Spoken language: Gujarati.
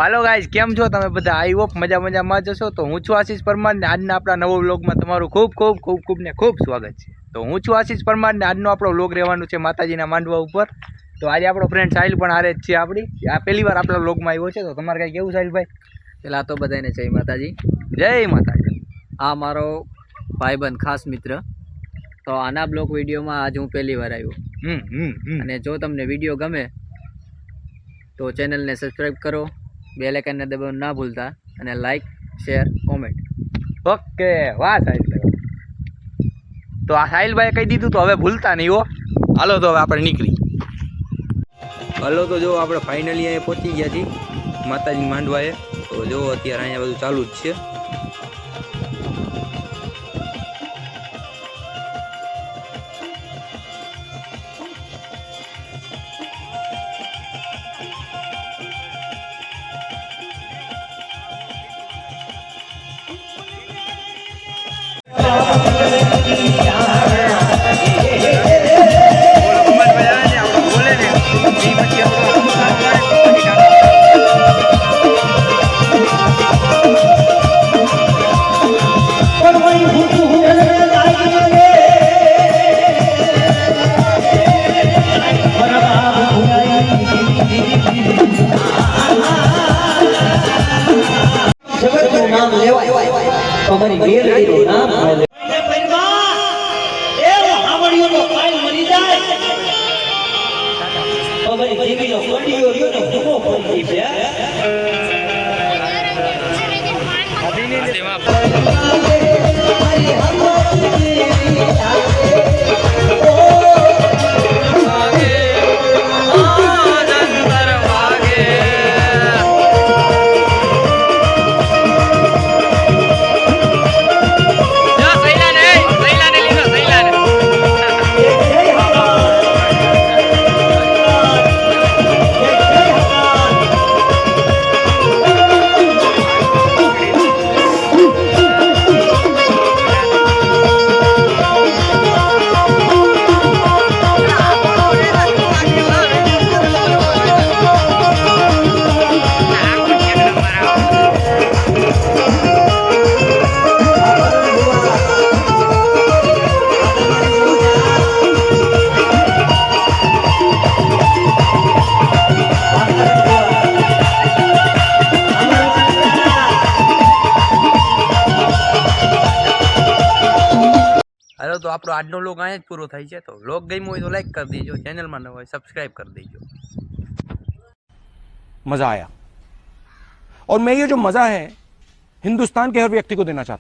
હાલો ગાઈઝ, કેમ છો તમે બધા? આઈ હોપ મજામાં જશો। તો હું છું આશીષ પરમાર ને આજના આપણા નવો વ્લોગમાં તમારું ખૂબ ને ખૂબ સ્વાગત છે। તો હું છું આશીષ પરમાર ને આજનો આપણો વ્લોગ રહેવાનું છે માતાજીના માંડવા ઉપર। તો આજે આપણો ફ્રેન્ડ સાહિલ પણ હારે જ છે આપણી। આ પહેલી વાર આપણા વ્લોગમાં આવ્યો છે। તો તમારે કાંઈ કેવું સાહિલભાઈ? પેલા તો બધાને જય માતાજી। જય માતાજી। આ મારો ભાઈબંધ ખાસ મિત્ર। તો આના બ્લોગ વિડીયોમાં આજ હું પહેલી વાર આવ્યો। અને જો તમને વિડીયો ગમે તો ચેનલને સબસ્ક્રાઈબ કરો, બેલ આઇકનને દબાવવાનું ના ભૂલતા, અને લાઈક, શેર, કોમેન્ટ। ઓકે, વાહ સાહિલભાઈ। તો આ સાહિલભાઈએ કહી દીધું તો હવે ભૂલતા નહીં હો। હાલો તો હવે આપણે નીકળી। હાલો તો જો આપણે ફાઇનલી અહીંયા પહોંચી ગયા છીએ માતાજી માંડવાએ। તો જો અત્યારે અહીંયા બધું ચાલુ જ છે। हेलो तो आप आज व्लॉग अहीं ज पूरो थाय छे। तो व्लॉग गम्यो होय तो लाइक कर दीजो, चैनल में नवा होय सब्सक्राइब कर दीजो। मजा आया, और मैं ये जो मजा है हिंदुस्तान के हर व्यक्ति को देना चाहता हूं।